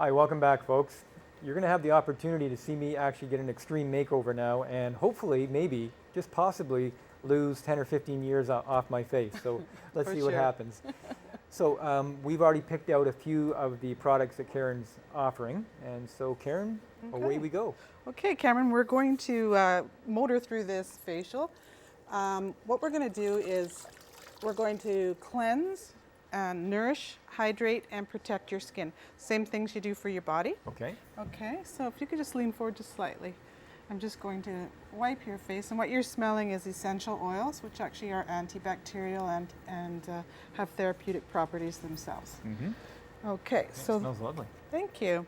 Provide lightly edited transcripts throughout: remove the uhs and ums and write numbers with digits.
Hi, welcome back, folks. You're going to have the opportunity to see me actually get an extreme makeover now and hopefully, maybe, just possibly, lose 10 or 15 years off my face. So let's For see what sure. happens. So we've already picked out a few of the products that Karen's offering. And so Karen, away we go. Okay, Cameron, we're going to motor through this facial. What we're going to do is we're going to cleanse and nourish, hydrate, and protect your skin. Same things you do for your body. Okay. Okay, so if you could just lean forward just slightly. I'm just going to wipe your face, and what you're smelling is essential oils, which actually are antibacterial and have therapeutic properties themselves. Okay, so Smells lovely. thank you.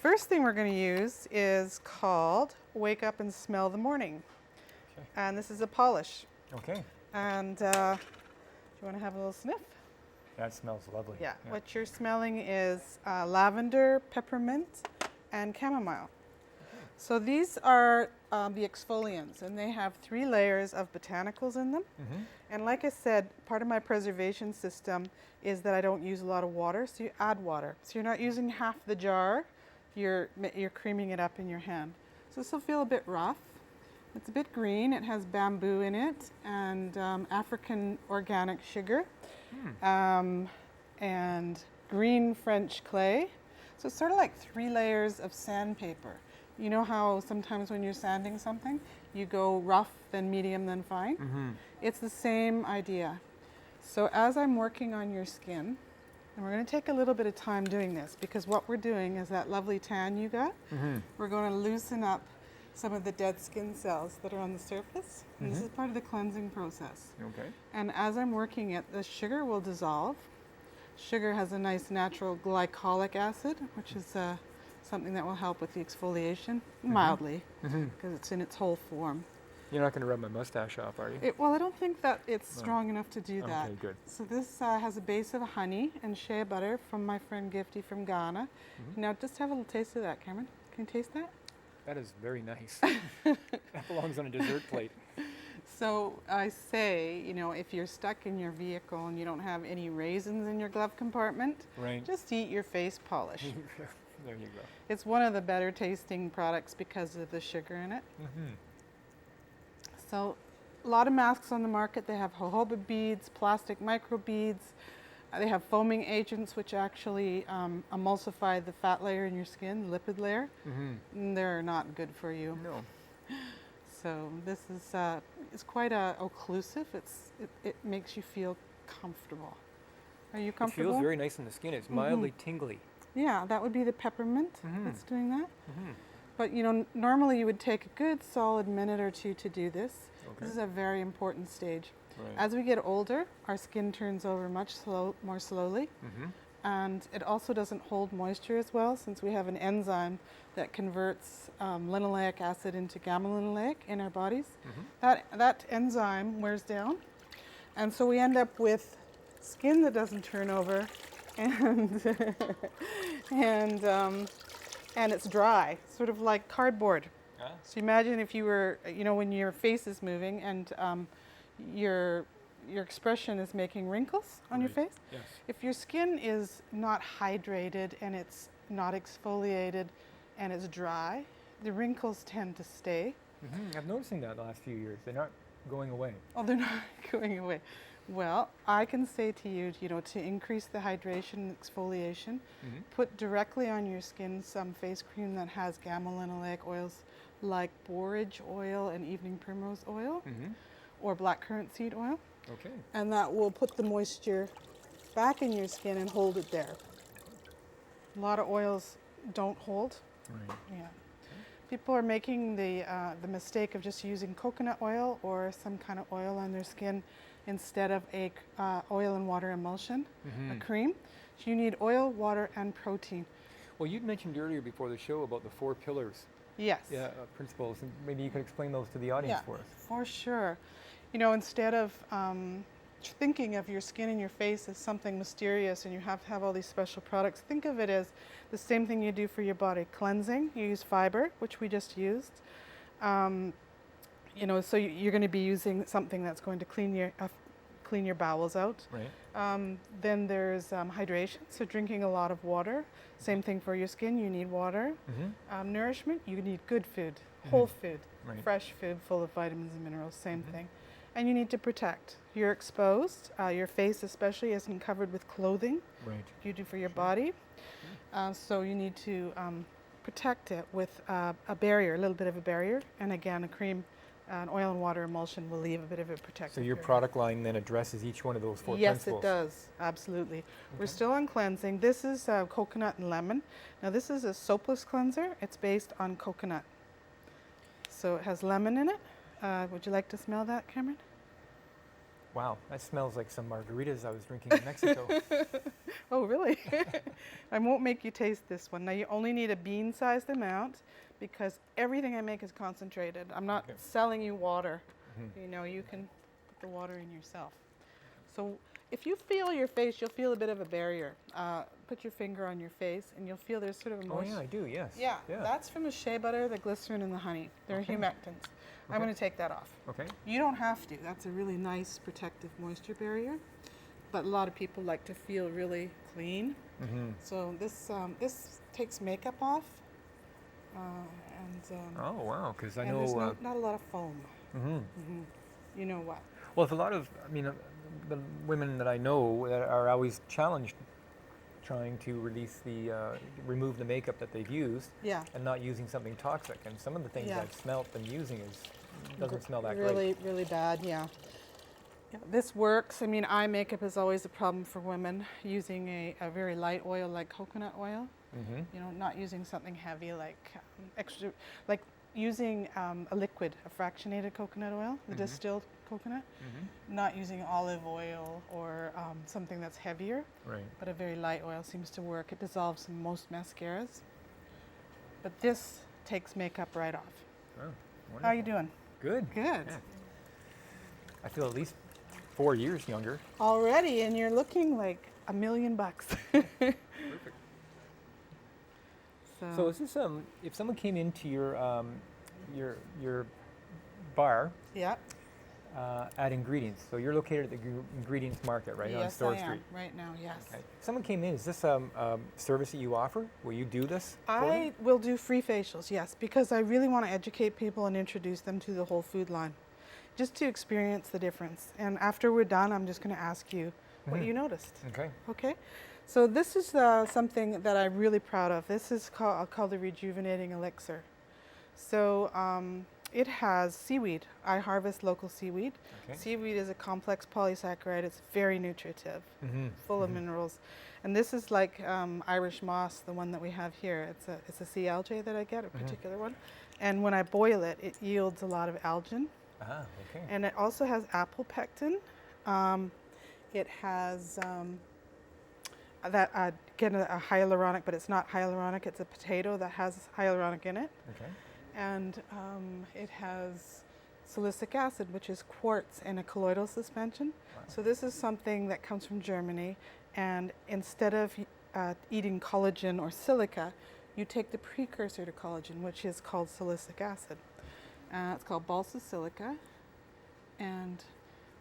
First thing we're going to use is called Wake Up and Smell the Morning. Okay. And this is a polish. Okay. And do you want to have a little sniff? That smells lovely. Yeah. What you're smelling is lavender, peppermint, and chamomile. So these are the exfoliants, and they have 3 layers of botanicals in them. And like I said, part of my preservation system is that I don't use a lot of water, so you add water. So you're not using half the jar, you're creaming it up in your hand. So this will feel a bit rough. It's a bit green, it has bamboo in it, and African organic sugar, and green French clay. So it's sort of like 3 layers of sandpaper. You know how sometimes when you're sanding something, you go rough, then medium, then fine? It's the same idea. So as I'm working on your skin, and we're going to take a little bit of time doing this, because what we're doing is that lovely tan you got, we're going to loosen up some of the dead skin cells that are on the surface. And this is part of the cleansing process. Okay. And as I'm working it, the sugar will dissolve. Sugar has a nice natural glycolic acid, which is something that will help with the exfoliation, mildly, because it's in its whole form. You're not going to rub my mustache off, are you? Well, I don't think that it's strong enough to do that. Okay, good. So this has a base of honey and shea butter from my friend Gifty from Ghana. Now just have a little taste of that, Cameron. Can you taste that? That is very nice. That belongs on a dessert plate. So I say, you know, if you're stuck in your vehicle and you don't have any raisins in your glove compartment, Right. just eat your face polish. There you go. It's one of the better tasting products because of the sugar in it. So a lot of masks on the market. They have jojoba beads, plastic micro beads. They have foaming agents which actually emulsify the fat layer in your skin, the lipid layer. And they're not good for you. No. So this is it's quite occlusive. It makes you feel comfortable. Are you It comfortable? feels very nice on the skin. It's mildly tingly. Yeah, that would be the peppermint that's doing that. But you know, normally you would take a good solid minute or 2 to do this. Okay. This is a very important stage. Right. As we get older, our skin turns over much more slowly. And it also doesn't hold moisture as well, since we have an enzyme that converts linoleic acid into gamma-linoleic in our bodies. That enzyme wears down, and so we end up with skin that doesn't turn over, and and it's dry, sort of like cardboard. So imagine if you were, you know, when your face is moving and your expression is making wrinkles on your face. Yes. If your skin is not hydrated and it's not exfoliated and it's dry, the wrinkles tend to stay. I'm noticing that the last few years. They're not going away. Oh, they're not going away. Well, I can say to you, you know, to increase the hydration and exfoliation, put directly on your skin some face cream that has gamma-linoleic oils like borage oil and evening primrose oil or blackcurrant seed oil. Okay. And that will put the moisture back in your skin and hold it there. A lot of oils don't hold. Right. Yeah. People are making the mistake of just using coconut oil or some kind of oil on their skin instead of a oil and water emulsion, a cream. So you need oil, water, and protein. Well, you'd mentioned earlier before the show about the 4 pillars. Yes. Principles. And maybe you could explain those to the audience for us. For sure. You know, instead of thinking of your skin and your face as something mysterious and you have to have all these special products, think of it as the same thing you do for your body. Cleansing, you use fiber, which we just used. You know, so you're going to be using something that's going to clean your bowels out. Right. Then there's hydration, so drinking a lot of water. Same thing for your skin, you need water. Nourishment, you need good food, whole food, Right. fresh food full of vitamins and minerals, same thing. And you need to protect. You're exposed, your face especially isn't covered with clothing. Right. You do for your body. So you need to protect it with a barrier, a little bit of a barrier. And again, a cream, an oil and water emulsion will leave a bit of a protective So your barrier. product line then addresses each one of those four Yes, principles. it does. Absolutely. We're still on cleansing. This is coconut and lemon. Now this is a soapless cleanser. It's based on coconut. So it has lemon in it. Would you like to smell that, Cameron? Wow, that smells like some margaritas I was drinking in Mexico. Oh, really? I won't make you taste this one. Now you only need a bean-sized amount because everything I make is concentrated. I'm not selling you water. You know, you can put the water in yourself. So if you feel your face, you'll feel a bit of a barrier. Put your finger on your face and you'll feel there's sort of a Oh moist. yeah, I do, yes. Yeah, that's from the shea butter, the glycerin, and the honey. They're humectants. I'm going to take that off. Okay. You don't have to. That's a really nice protective moisture barrier. But a lot of people like to feel really clean. So this takes makeup off. Oh wow, because I and know. there's not a lot of foam. You know what? Well, it's a lot of, I mean, the women that I know that are always challenged trying to remove the makeup that they've used Yeah. and not using something toxic. And some of the things Yeah. I've smelt them using doesn't smell that really, great. really bad, yeah. This works. I mean, eye makeup is always a problem for women using a very light oil like coconut oil. You know, not using something heavy like like using a liquid, a fractionated coconut oil, the distilled coconut, not using olive oil or something that's heavier, Right. but a very light oil seems to work. It dissolves in most mascaras. But this takes makeup right off. Oh, How are you wonderful. doing? Good. Good. Yeah. I feel at least 4 years younger. Already, and you're looking like $1 million. Perfect. So So, is this if someone came into your bar yeah. at Ingredients, so you're located at the Ingredients Market, right, on Yes, Store I am Street. right now. Yes. Okay. If someone came in, is this a service that you offer? Will you do this? for them? I will do free facials, yes, because I really want to educate people and introduce them to the whole food line, just to experience the difference. And after we're done, I'm just going to ask you what you noticed. Okay. Okay. So this is something that I'm really proud of. This is called the Rejuvenating Elixir. So it has seaweed. I harvest local seaweed. Okay. Seaweed is a complex polysaccharide. It's very nutritive, full of minerals. And this is like Irish moss, the one that we have here. It's a sea algae that I get, a particular one. And when I boil it, it yields a lot of algin. Ah, okay. And it also has apple pectin. It has again, a hyaluronic, but it's not hyaluronic. It's a potato that has hyaluronic in it. Okay. And it has silicic acid, which is quartz in a colloidal suspension. Wow. So this is something that comes from Germany. And instead of eating collagen or silica, you take the precursor to collagen, which is called silicic acid. It's called Balsa silica. And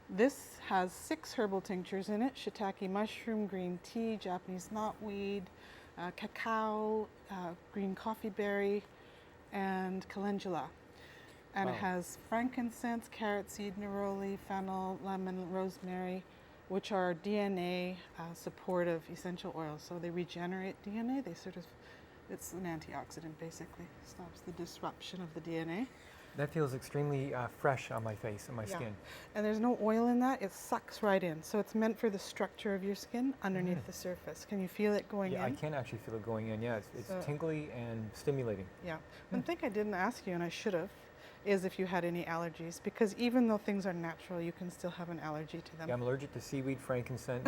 this has 6 herbal tinctures in it: shiitake mushroom, green tea, Japanese knotweed, cacao, green coffee berry, and calendula. And it has frankincense, carrot seed, neroli, fennel, lemon, rosemary, which are DNA supportive essential oils. So they regenerate DNA. It's an antioxidant basically. Stops the disruption of the DNA. That feels extremely fresh on my face and my skin. And there's no oil in that. It sucks right in. So it's meant for the structure of your skin underneath the surface. Can you feel it going in? Yeah, I can actually feel it going in. Yeah, it's So- tingly and stimulating. Yeah. One thing I didn't ask you, and I should have, is if you had any allergies. Because even though things are natural, you can still have an allergy to them. Yeah, I'm allergic to seaweed, frankincense.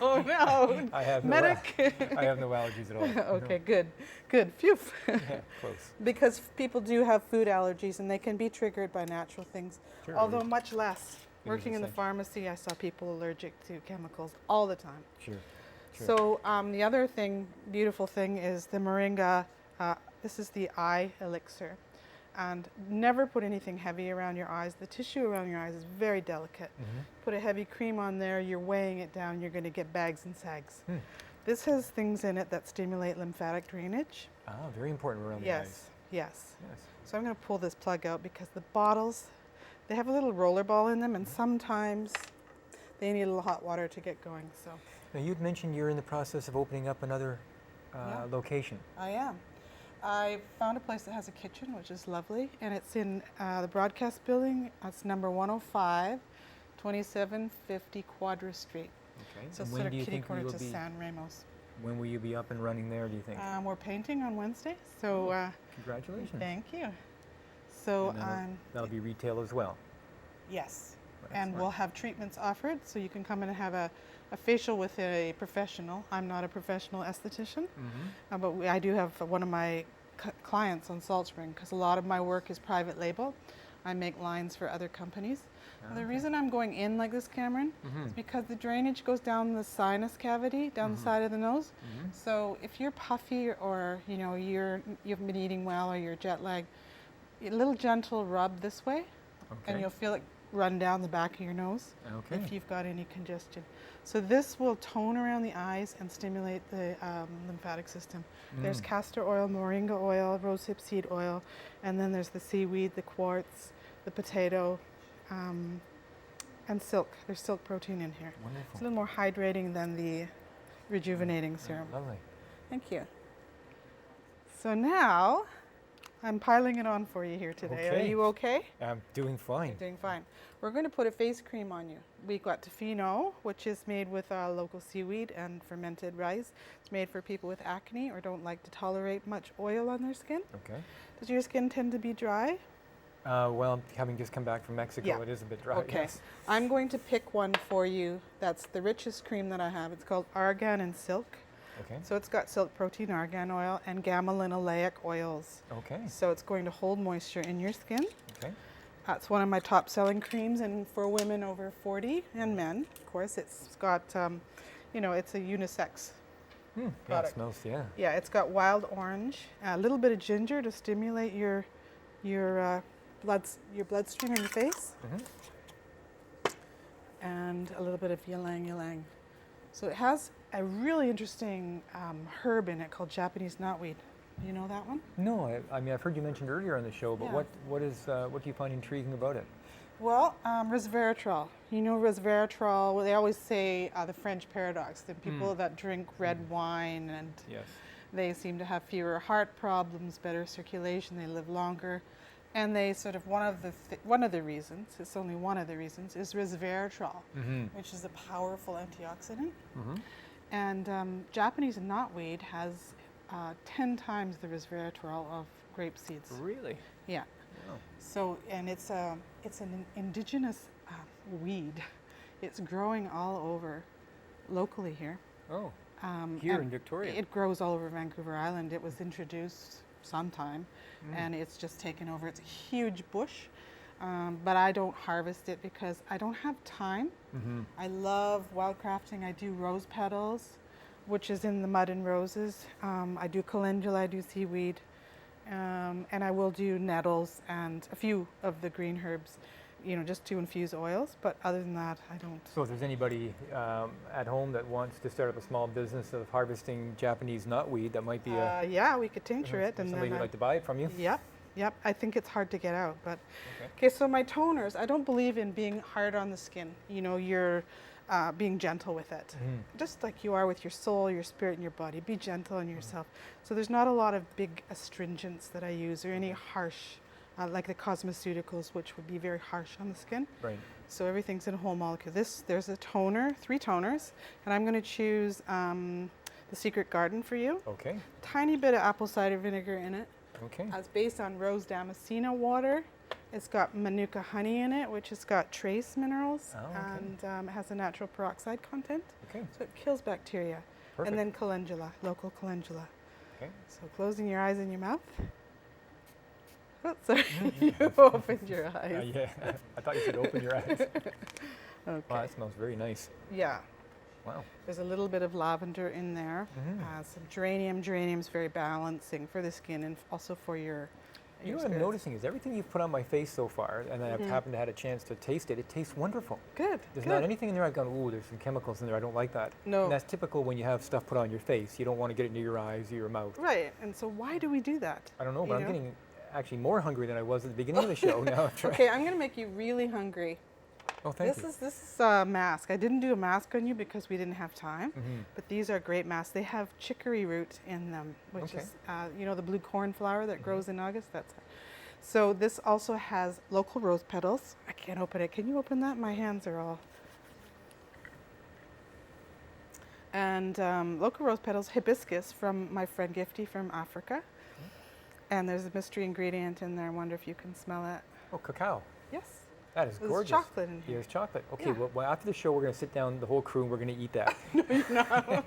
Oh no! I have no. Medic. I have no allergies at all. Okay, good. Good. Phew. No. Yeah, close. Because people do have food allergies and they can be triggered by natural things, Sure. although much less. It is Working in the essential. pharmacy, I saw people allergic to chemicals all the time. Sure. Sure. So the other beautiful thing is the moringa. This is the eye elixir. And never put anything heavy around your eyes. The tissue around your eyes is very delicate. Put a heavy cream on there, you're weighing it down, you're going to get bags and sags. This has things in it that stimulate lymphatic drainage. Ah, very important around the eyes. Yes. So I'm going to pull this plug out because the bottles, they have a little roller ball in them, and sometimes they need a little hot water to get going. So Now, you'd mentioned you're in the process of opening up another location. I am. I found a place that has a kitchen, which is lovely, and it's in the broadcast building. It's number 105, 2750 Quadra Street. Okay. So And sort when of do you kitty think corner you will to be? San Ramos. When will you be up and running there? Do you think? We're painting on Wednesday, so Congratulations. thank you. So And then that'll be retail as well. yes, and Excellent. we'll have treatments offered, so you can come in and have a facial with a professional. I'm not a professional esthetician, but I do have one of my clients on Salt Spring, because a lot of my work is private label. I make lines for other companies. And the reason I'm going in like this, Cameron, is because the drainage goes down the sinus cavity, down the side of the nose. So if you're puffy, or you know you haven't been eating well, or you're jet lagged, a little gentle rub this way, and you'll feel it run down the back of your nose if you've got any congestion. So this will tone around the eyes and stimulate the lymphatic system. There's castor oil, moringa oil, rosehip seed oil, and then there's the seaweed, the quartz, the potato, and silk. There's silk protein in here. Wonderful. It's a little more hydrating than the rejuvenating serum. Lovely. Thank you. So now I'm piling it on for you here today. Are Okay. you okay? I'm doing fine. You're doing fine. We're going to put a face cream on you. We've got Tofino, which is made with local seaweed and fermented rice. It's made for people with acne or don't like to tolerate much oil on their skin. Okay. Does your skin tend to be dry? Well, having just come back from Mexico, it is a bit dry. Okay. Yes. I'm going to pick one for you that's the richest cream that I have. It's called Argan and Silk. Okay. So it's got silk protein, argan oil, and gamma-linoleic oils. Okay. So it's going to hold moisture in your skin. Okay. That's one of my top selling creams, and for women over 40 and men, of course. It's got, it's a unisex Yeah, it product. smells. Yeah. Yeah, it's got wild orange, a little bit of ginger to stimulate your bloodstream in your face, and a little bit of ylang ylang. So it has a really interesting herb in it called Japanese knotweed. You know that one? No, I mean, I've heard you mentioned earlier on the show, but Yeah. what do you find intriguing about it? Well, resveratrol. You know resveratrol, well, they always say the French paradox, the people that drink red wine, and Yes. they seem to have fewer heart problems, better circulation, they live longer. And they sort of, one of the reasons, it's only one of the reasons, is resveratrol, which is a powerful antioxidant. And Japanese knotweed has 10 times the resveratrol of grape seeds. Really? Yeah. Wow. So, and it's an indigenous weed. It's growing all over, locally here. Oh. Here and in Victoria. It grows all over Vancouver Island. It was introduced sometime, and it's just taken over. It's a huge bush, but I don't harvest it because I don't have time. I love wildcrafting. I do rose petals, which is in the mud and roses. I do calendula, I do seaweed, and I will do nettles and a few of the green herbs, just to infuse oils. But other than that, I don't. So if there's anybody at home that wants to start up a small business of harvesting Japanese knotweed, that might be yeah, we could tincture it, and somebody then who'd like to buy it from you. Yep. I think it's hard to get out, but okay. So my toners, I don't believe in being hard on the skin. You're being gentle with it, just like you are with your soul, your spirit, and your body. Be gentle on yourself. So there's not a lot of big astringents that I use, or any harsh, like the cosmeceuticals, which would be very harsh on the skin. Right. So everything's in a whole molecule. There's a toner, 3 toners, and I'm going to choose the Secret Garden for you. Okay. Tiny bit of apple cider vinegar in it. Okay. It's based on rose damascena water. It's got manuka honey in it, which has got trace minerals, and it has a natural peroxide content. Okay. So it kills bacteria. Perfect. And then calendula, local calendula. Okay. So closing your eyes and your mouth. Oh, sorry, you opened your eyes. Yeah, I thought you said open your eyes. Okay. Wow, that smells very nice. Yeah. Wow. There's a little bit of lavender in there. Some geranium. Geranium's very balancing for the skin and also for your You know what I'm noticing is everything you've put on my face so far, and I've happened to had a chance to taste it, it tastes wonderful. Good. There's not anything in there I've gone, ooh, there's some chemicals in there, I don't like that. No. And that's typical when you have stuff put on your face. You don't want to get it near your eyes or your mouth. Right. And so why do we do that? I don't know, but You I'm know? getting actually more hungry than I was at the beginning of the show now. Okay, I'm going to make you really hungry. Oh, thank you. This is a mask. I didn't do a mask on you because we didn't have time, Mhm. but these are great masks. They have chicory root in them, which Okay. is, you know, the blue cornflower that grows in August? That's it. So this also has local rose petals. I can't open it. Can you open that? My hands are all... And local rose petals, hibiscus from my friend Gifty from Africa. And there's a mystery ingredient in there. I wonder if you can smell it. Oh, cacao. Yes. That is There's gorgeous. chocolate in here. There's chocolate. Okay, Yeah. well, after the show, we're going to sit down, the whole crew, and we're going to eat that. No,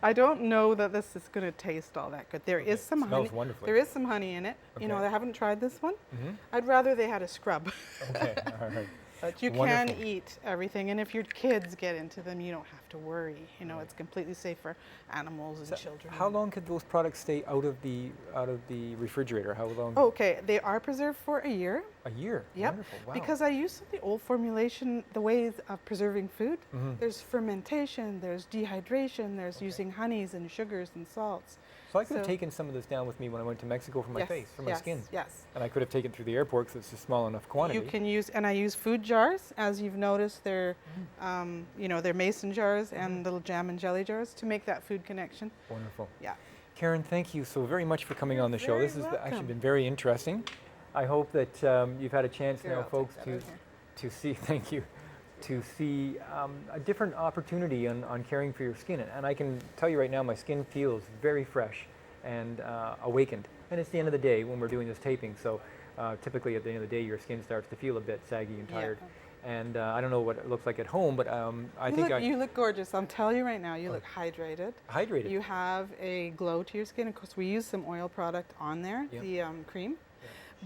I don't know that this is going to taste all that good. There is some Smells honey. wonderfully. There is some honey in it. You know, Okay. I haven't tried this one. Mhm. I'd rather they had a scrub. Okay, all right. But you Wonderful. can eat everything, and if your kids get into them, you don't have to worry. You know, it's completely safe for animals and So children. how long could those products stay out of the refrigerator? How long? Oh, okay, they are preserved for a year. A year. Yep. Wonderful. Wow. Because I used the old formulation, the ways of preserving food. Mhm. There's fermentation, there's dehydration, there's using honeys and sugars and salts. So I could have so- taken some of this down with me when I went to Mexico for my Yes, face, for my yes, skin. Yes. And I could have taken it through the airport because it's a small enough quantity. You can use, and I use food jars, as you've noticed, they're, you know, they're mason jars and little jam and jelly jars to make that food connection. Wonderful. Yeah. Karen, thank you so very much for coming You're on the show. very This has actually welcome. been very interesting. I hope that you've had a chance Here, now, I'll take folks, that to out here. see, thank you, to see a different opportunity on caring for your skin. And I can tell you right now, my skin feels very fresh and awakened. And it's the end of the day when we're doing this taping, so typically at the end of the day, your skin starts to feel a bit saggy and Yeah. tired. And I don't know what it looks like at home, but I You think look, you look gorgeous. I'm telling you right now, you Oh. look hydrated. hydrated. You have a glow to your skin. Of course, we use some oil product on there, Yeah. the cream.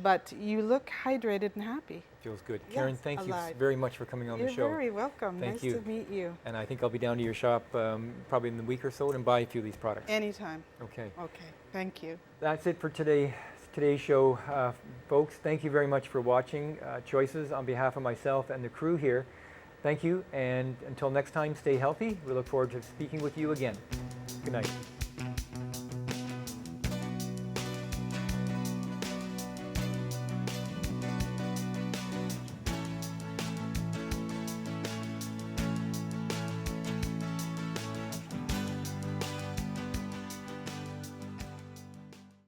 But you look hydrated and happy. Feels good. Yes, Karen, thank you alive. very much for coming on You're the show. very welcome. Thank Nice you. to meet you. And I think I'll be down to your shop probably in the week or so and buy a few of these products. Anytime. Okay. Okay. Thank you. That's it for today's show, folks. Thank you very much for watching Choices on behalf of myself and the crew here. Thank you, and until next time, stay healthy. We look forward to speaking with you again. Good night.